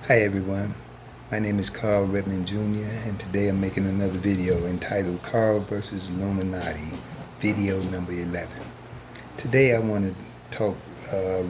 Hi everyone, my name is Carl Redmond Jr. and today I'm making another video entitled Carl vs. Illuminati, video number 11. Today I want to talk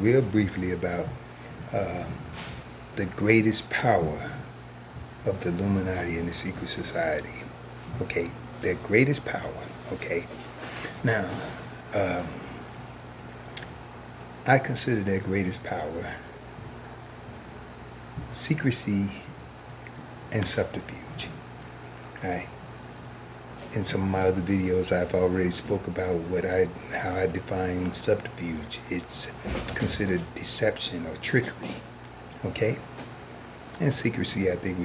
real briefly about the greatest power of the Illuminati and the secret society. Okay, their greatest power, okay? Now, I consider their greatest power secrecy and subterfuge. Alright. In some of my other videos I've already spoke about how I define subterfuge. It's considered deception or trickery. Okay? And secrecy, I think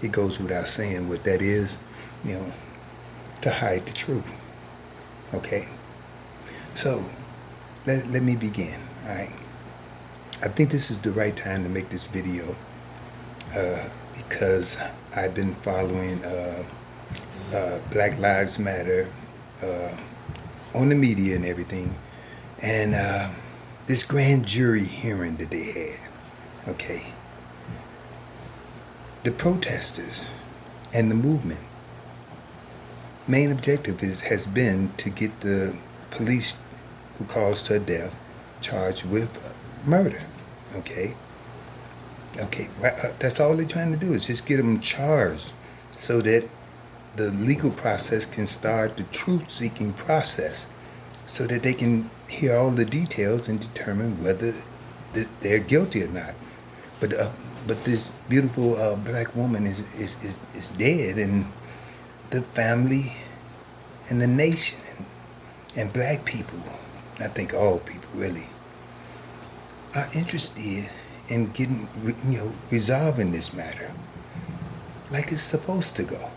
it goes without saying what that is, to hide the truth. Okay? So let me begin. Alright. I think this is the right time to make this video because I've been following Black Lives Matter on the media and everything, and this grand jury hearing that they had. Okay, the protesters and the movement main objective has been to get the police who caused her death charged with murder. Okay, that's all they're trying to do is just get them charged so that the legal process can start, the truth-seeking process, so that they can hear all the details and determine whether they're guilty or not. But this beautiful black woman is dead, and the family and the nation and black people, I think all people really, are interested in getting, resolving this matter like it's supposed to go.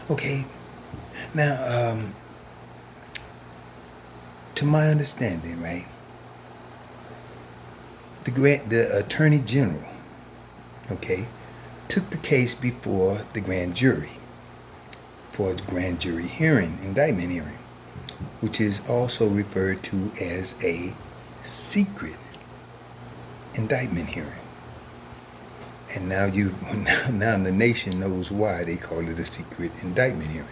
Okay, now, to my understanding, right, the Attorney General, okay, took the case before the grand jury for the grand jury hearing, indictment hearing, which is also referred to as a secret indictment hearing. And now now the nation knows why they call it a secret indictment hearing,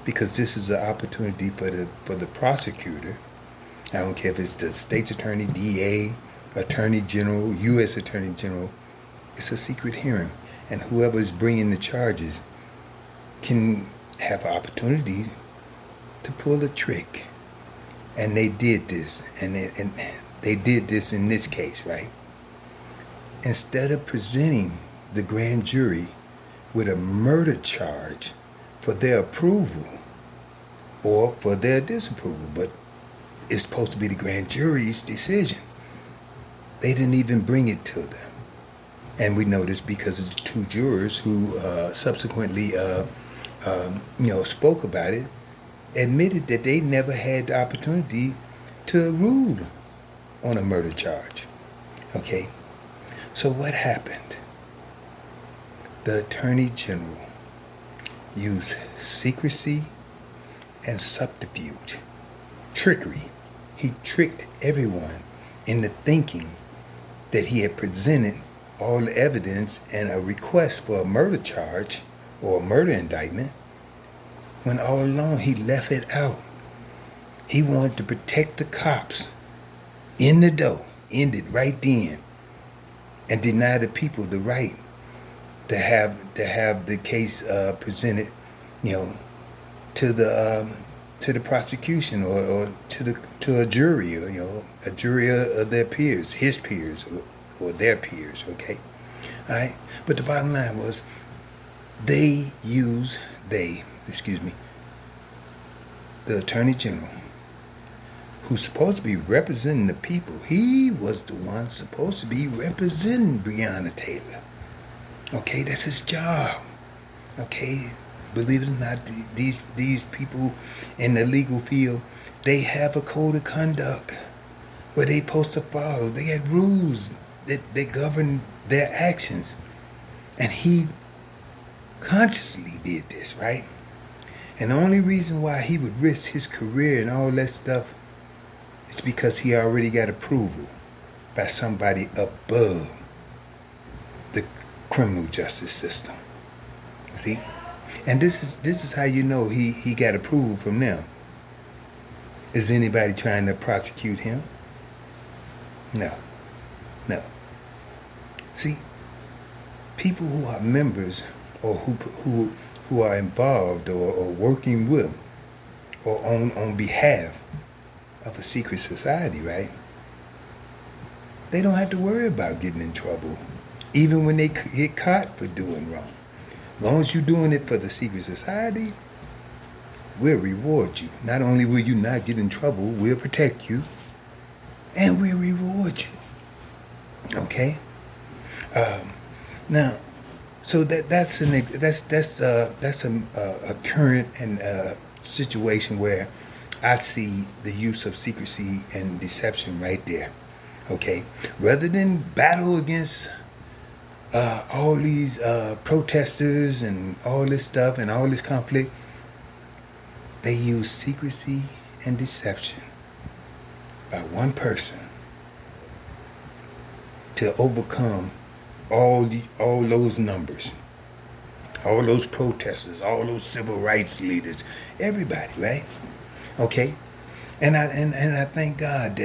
because this is an opportunity for the prosecutor. I don't care if it's the state's attorney, DA, attorney general, U.S. attorney general. It's a secret hearing, and whoever is bringing the charges can have an opportunity to pull a trick. And they did this, and they did this in this case, right? Instead of presenting the grand jury with a murder charge for their approval or for their disapproval, but it's supposed to be the grand jury's decision, they didn't even bring it to them. And we know this because of the two jurors who subsequently spoke about it, admitted that they never had the opportunity to rule on a murder charge. Okay, so what happened? The Attorney General used secrecy and subterfuge, trickery. He tricked everyone into thinking that he had presented all the evidence and a request for a murder charge or a murder indictment, when all along he left it out. He wanted to protect the cops in the door, ended right then, and deny the people the right to have the case presented, to the prosecution or to a jury, or a jury of their peers, his peers or their peers. Okay, all right. But the bottom line was, the Attorney General, who's supposed to be representing the people, he was the one supposed to be representing Breonna Taylor. Okay, that's his job. Okay, believe it or not, these people in the legal field, they have a code of conduct where they supposed to follow. They had rules that govern their actions, and he consciously did this, right? And the only reason why he would risk his career and all that stuff is because he already got approval by somebody above the criminal justice system. See? And this is how you know he got approval from them. Is anybody trying to prosecute him? No. No. See, people who are members or who are involved or working with or on behalf of a secret society, right? They don't have to worry about getting in trouble, even when they get caught for doing wrong. As long as you're doing it for the secret society, we'll reward you. Not only will you not get in trouble, we'll protect you, and we'll reward you. Okay. Now, so that's a current and situation where I see the use of secrecy and deception right there. Okay, rather than battle against all these protesters and all this stuff and all this conflict, they use secrecy and deception by one person to overcome all those numbers, all those protesters, all those civil rights leaders, everybody, right? Okay, and I thank God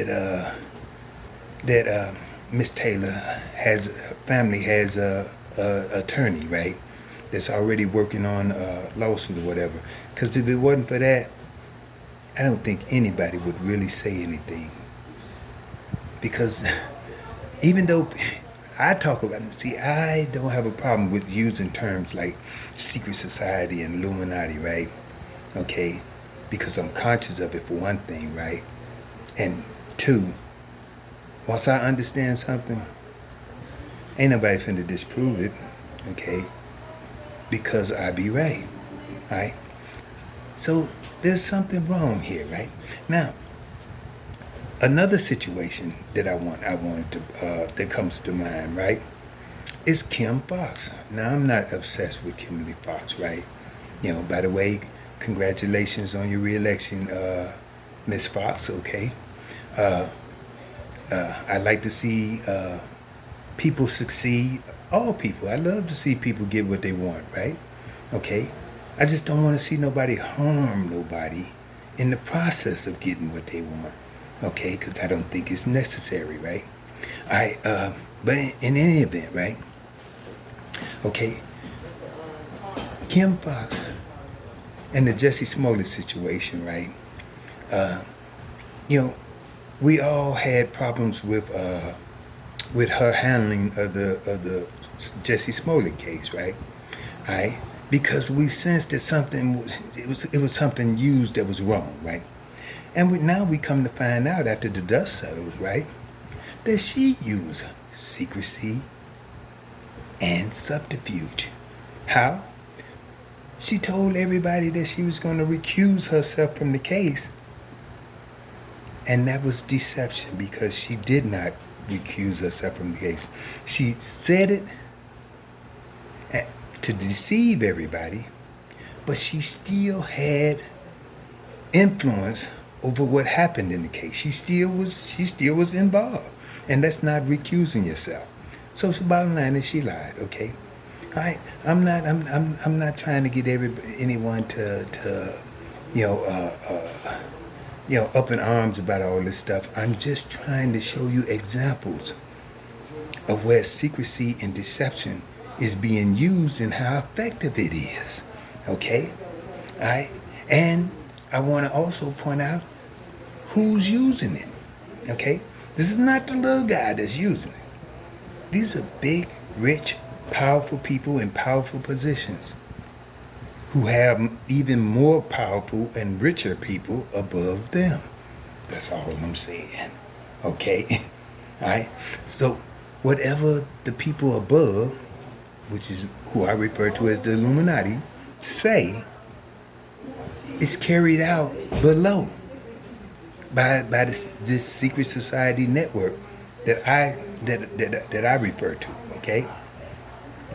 that Miss Taylor family has a attorney, right? That's already working on a lawsuit or whatever. Because if it wasn't for that, I don't think anybody would really say anything. Because even though I talk about it, see, I don't have a problem with using terms like secret society and Illuminati, right? Okay, because I'm conscious of it for one thing, right? And two, once I understand something, ain't nobody finna disprove it, okay? Because I be right, right? So there's something wrong here, right? Now, another situation that I wanted to that comes to mind, right, is Kim Fox. Now, I'm not obsessed with Kimberly Fox, right? You know, by the way, congratulations on your re-election, Miss Fox, okay? I like to see people succeed. All people. I love to see people get what they want, right? Okay? I just don't want to see nobody harm nobody in the process of getting what they want. Okay? Because I don't think it's necessary, right? But in any event, right? Okay? Kim Fox and the Jussie Smollett situation, right? You know, we all had problems with her handling of the Jussie Smollett case, right? All right, because we sensed that it was something used that was wrong, right? And now we come to find out after the dust settles, right, that she used secrecy and subterfuge. How? She told everybody that she was going to recuse herself from the case. And that was deception because she did not recuse herself from the case. She said it to deceive everybody, but she still had influence over what happened in the case. She still was involved. And that's not recusing yourself. So the bottom line is she lied, okay? All right. I'm not trying to get anyone to up in arms about all this stuff. I'm just trying to show you examples of where secrecy and deception is being used and how effective it is. Okay? All right? And I want to also point out who's using it. Okay? This is not the little guy that's using it. These are big, rich, powerful people in powerful positions who have even more powerful and richer people above them. That's all I'm saying. Okay? All right? So whatever the people above, which is who I refer to as the Illuminati, say, is carried out below by this secret society network that I refer to. Okay?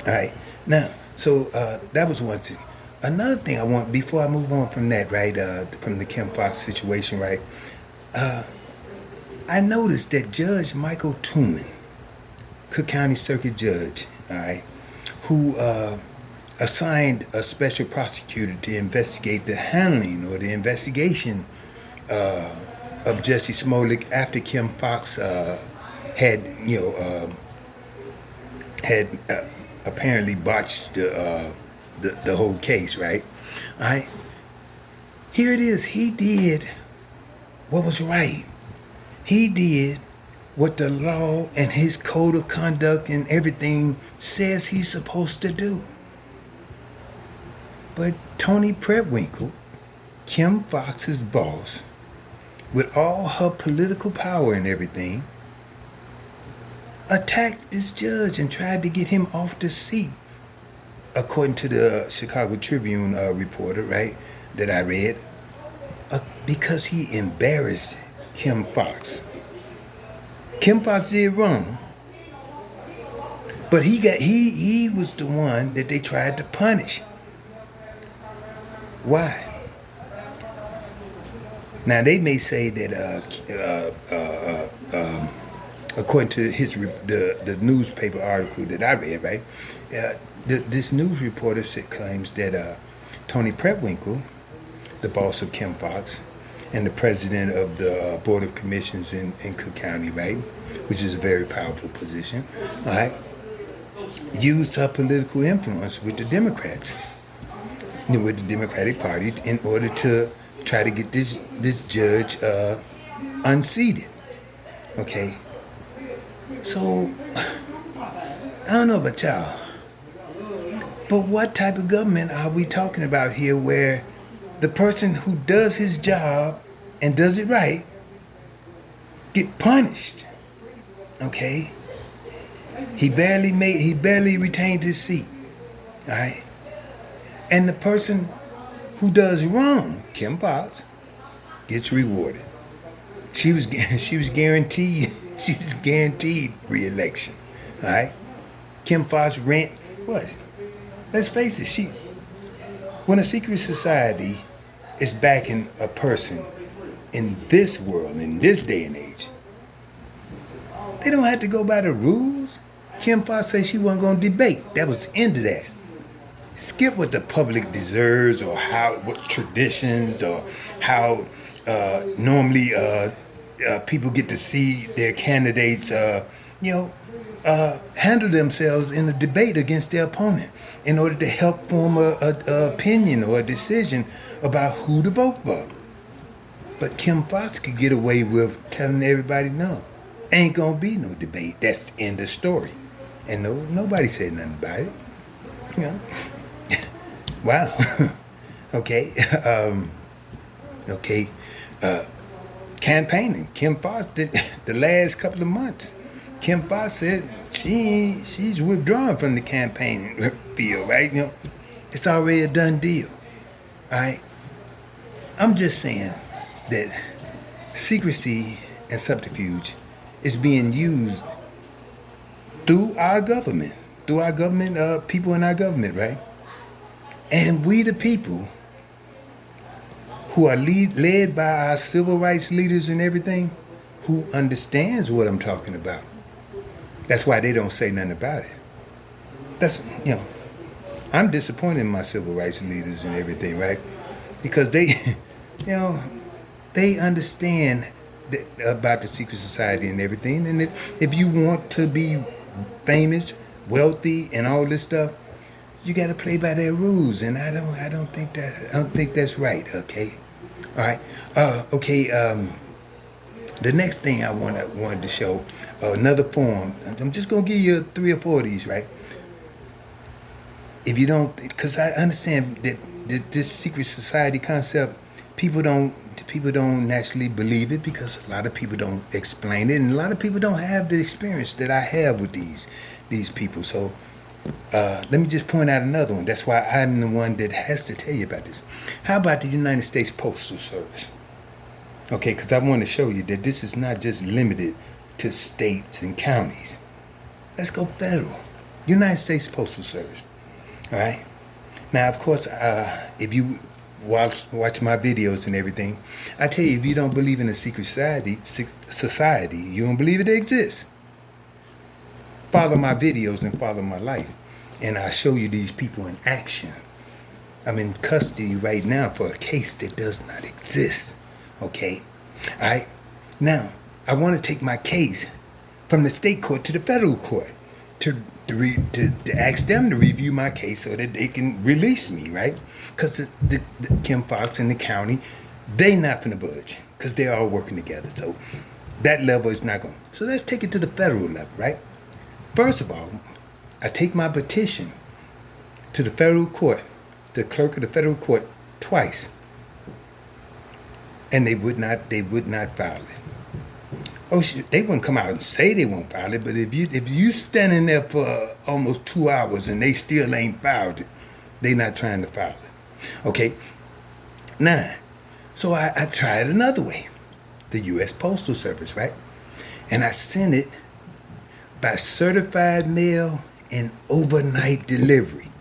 All right. Now, so that was one thing. Another thing I want, before I move on from that, right, from the Kim Fox situation, right, I noticed that Judge Michael Tooman, Cook County Circuit Judge all right, who assigned a special prosecutor to investigate the handling or the investigation of Jesse Smollett after Kim Fox had, had apparently botched the whole case, right? All right. Here it is. He did what was right. He did what the law and his code of conduct and everything says he's supposed to do. But Tony Prewinkle, Kim Fox's boss, with all her political power and everything, attacked this judge and tried to get him off the seat, according to the Chicago Tribune reporter, right, that I read, because he embarrassed Kim Fox. Kim Fox did wrong, but he was the one that they tried to punish. Why? Now they may say that according to the newspaper article that I read, right, this news reporter claims that Tony Prewinkle, the boss of Kim Fox, and the president of the Board of Commissions in Cook County, right, which is a very powerful position, all right, used her political influence with the Democrats, with the Democratic Party, in order to try to get this judge unseated. Okay. So, I don't know about y'all, but what type of government are we talking about here where the person who does his job and does it right get punished? Okay? He barely retained his seat. All right? And the person who does wrong, Kim Fox, gets rewarded. She was guaranteed re-election. All right? Kim Fox ran what? Let's face it, when a secret society is backing a person in this world, in this day and age, they don't have to go by the rules. Kim Fox said she wasn't going to debate. That was the end of that. Skip what the public deserves or what traditions or how normally people get to see their candidates, handle themselves in a debate against their opponent in order to help form a opinion or a decision about who to vote for. But Kim Fox could get away with telling everybody, no, ain't gonna be no debate. That's the end of the story. And nobody said nothing about it. You know. Wow. Okay. Campaigning. Kim Fox did the last couple of months. Kim Fox said she's withdrawing from the campaigning field, right? You know, it's already a done deal. All right. I'm just saying that secrecy and subterfuge is being used through our government, people in our government, right? And we the people who are led by our civil rights leaders and everything, who understands what I'm talking about. That's why they don't say nothing about it. I'm disappointed in my civil rights leaders and everything, right? Because they, they understand about the secret society and everything. And if you want to be famous, wealthy, and all this stuff, you got to play by their rules. And I don't think that's right. Okay, all right. The next thing I wanted to show, another form. I'm just gonna give you 3 or 4 of these, right? If you don't, because I understand that this secret society concept, people don't naturally believe it because a lot of people don't explain it, and a lot of people don't have the experience that I have with these people. So let me just point out another one. That's why I'm the one that has to tell you about this. How about the United States Postal Service? Okay, because I want to show you that this is not just limited to states and counties. Let's go federal. United States Postal Service. All right. Now, of course, if you watch my videos and everything, I tell you, if you don't believe in a secret society, you don't believe it exists. follow my videos and follow my life, and I show you these people in action. I'm in custody right now for a case that does not exist. Okay? All right? Now, I want to take my case from the state court to the federal court to ask them to review my case so that they can release me, right? Because the Kim Fox and the county, they not finna budge because they're all working together. So that level is not going. So let's take it to the federal level, right? First of all, I take my petition to the federal court, the clerk of the federal court, twice, and they would not file it. Oh, they wouldn't come out and say they won't file it, but if you standing there for almost 2 hours and they still ain't filed it, they not trying to file it. Okay? Now, so I tried another way, the U.S. Postal Service, right? And I sent it by certified mail and overnight delivery.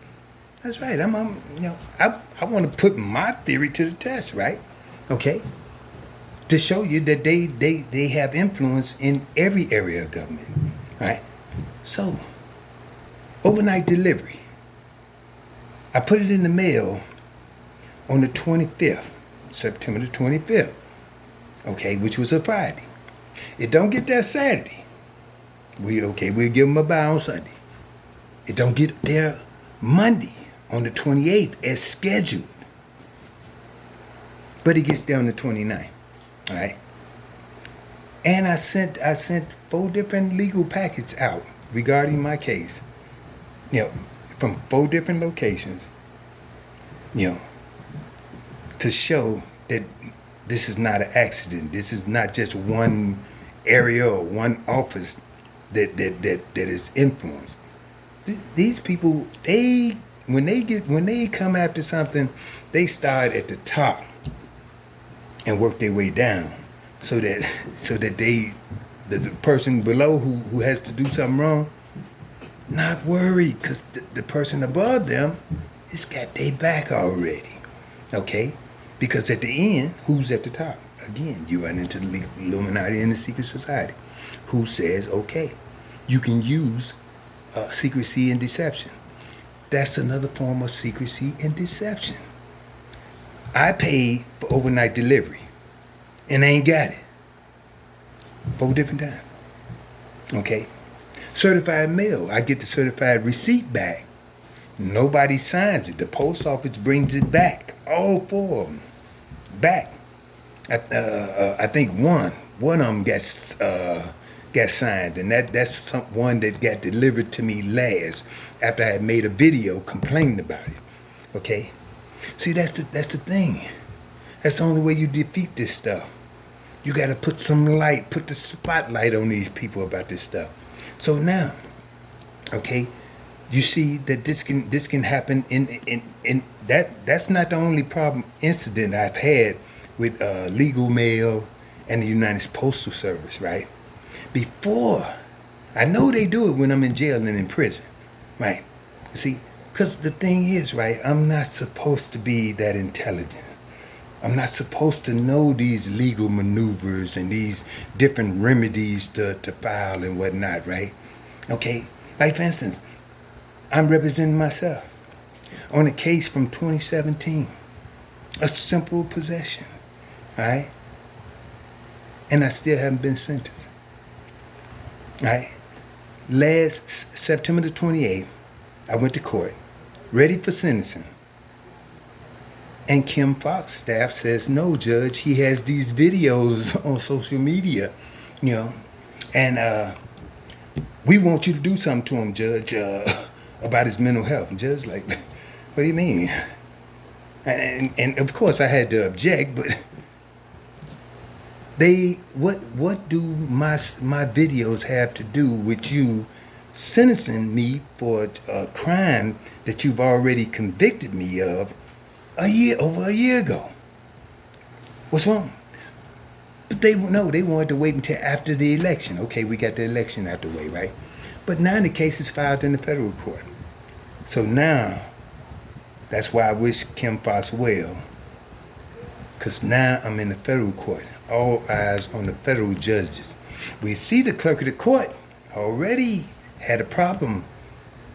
That's right. I want to put my theory to the test, right? Okay? To show you that they have influence in every area of government, right? So, overnight delivery. I put it in the mail on the 25th, September the 25th, okay, which was a Friday. It don't get there Saturday. We'll give them a buy on Sunday. It don't get there Monday on the 28th as scheduled. But it gets there on the 29th. All right, and I sent 4 different legal packets out regarding my case, from 4 different locations, to show that this is not an accident. This is not just one area or one office that is influenced. These people, when they come after something, they start at the top and work their way down, so that the person below who has to do something wrong, not worried, because the person above them has got their back already. Okay, because at the end, who's at the top? Again, you run into the Illuminati and the secret society, who says, okay, you can use secrecy and deception. That's another form of secrecy and deception. I paid for overnight delivery, and I ain't got it. 4 different times. Okay? Certified mail. I get the certified receipt back. Nobody signs it. The post office brings it back. All 4 of them. Back. I think one of them got signed, and that's one that got delivered to me last after I had made a video complaining about it. Okay? See, that's the thing. That's the only way you defeat this stuff. You got to put the spotlight on these people about this stuff. So now, okay, you see that this can happen in that's not the only incident I've had with legal mail and the United Postal Service, right? Before, I know they do it when I'm in jail and in prison, right? See, because the thing is, right, I'm not supposed to be that intelligent. I'm not supposed to know these legal maneuvers and these different remedies to file and whatnot, right? Okay? Like, for instance, I'm representing myself on a case from 2017. A simple possession, all right? And I still haven't been sentenced, all right? Last September the 28th, I went to court, ready for sentencing. And Kim Fox staff says, no, Judge, he has these videos on social media, and we want you to do something to him, Judge, about his mental health. And Judge, like, what do you mean? And of course I had to object, but what do my videos have to do with you sentencing me for a crime that you've already convicted me of over a year ago? What's wrong? But they wanted to wait until after the election. Okay, we got the election out the way, right? But now the case is filed in the federal court. So now, that's why I wish Kim Fox well, because now I'm in the federal court. All eyes on the federal judges. We see the clerk of the court already had a problem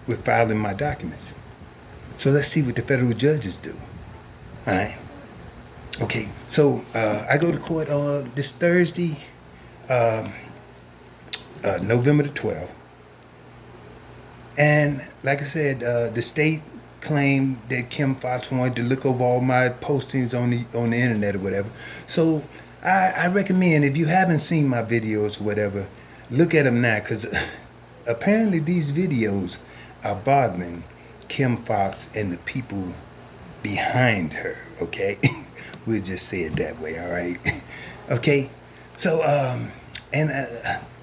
with filing my documents. So let's see what the federal judges do. All right. Okay. So I go to court on this Thursday, November the 12th. And like I said, the state claimed that Kim Foxx wanted to look over all my postings on the internet or whatever. So I recommend, if you haven't seen my videos or whatever, look at them now, because apparently these videos are bothering Kim Foxx and the people behind her, okay? We'll just say it that way, all right? Okay? So,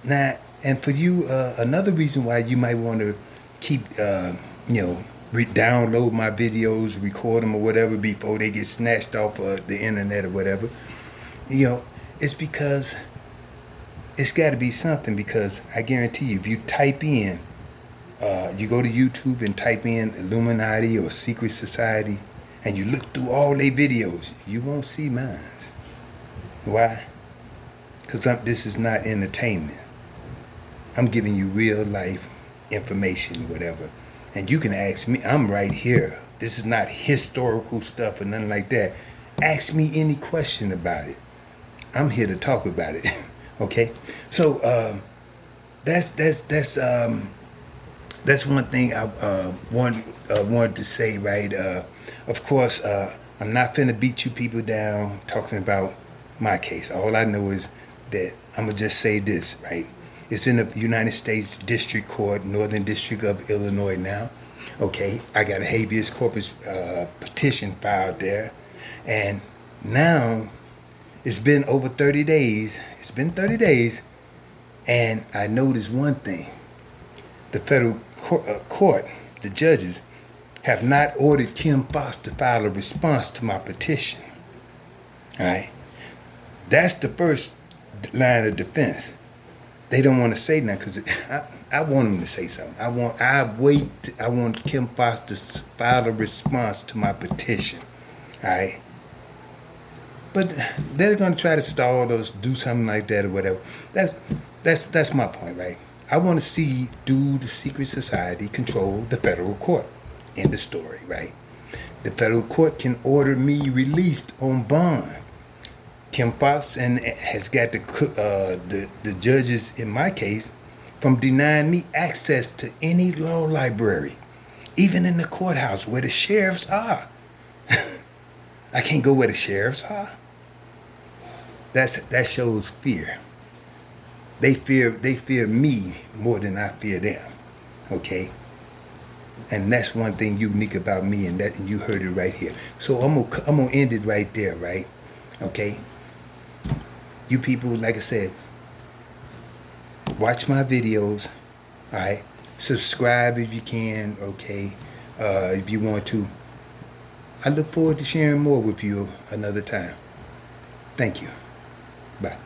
now, and for you, another reason why you might want to keep, download my videos, record them or whatever before they get snatched off of the internet or whatever, it's because it's got to be something, because I guarantee you, if you type in, you go to YouTube and type in Illuminati or Secret Society, and you look through all their videos, you won't see mine. Why? Because this is not entertainment. I'm giving you real life information, whatever. And you can ask me, I'm right here. This is not historical stuff or nothing like that. Ask me any question about it. I'm here to talk about it. Okay? So that's one thing I wanted to say, right? Of course, I'm not finna beat you people down talking about my case. All I know is that I'm gonna just say this, right? It's in the United States District Court, Northern District of Illinois now. Okay, I got a habeas corpus petition filed there, and now it's been over 30 days. It's been 30 days, and I noticed one thing. The federal court, the judges, have not ordered Kim Foxx to file a response to my petition. All right? That's the first line of defense. They don't want to say nothing, because I want them to say something. I want Kim Foxx to file a response to my petition. All right? But they're going to try to stall those, do something like that or whatever. That's my point, right? I want to see, do the secret society control the federal court? End of story, right? The federal court can order me released on bond. Kim Foxx has got the judges in my case from denying me access to any law library, even in the courthouse where the sheriffs are. I can't go where the sheriffs are. That shows fear. They fear me more than I fear them. Okay? And that's one thing unique about me, and you heard it right here. So I'm gonna end it right there, right? Okay? You people, like I said, watch my videos, all right? Subscribe if you can, okay? If you want to. I look forward to sharing more with you another time. Thank you. Bye.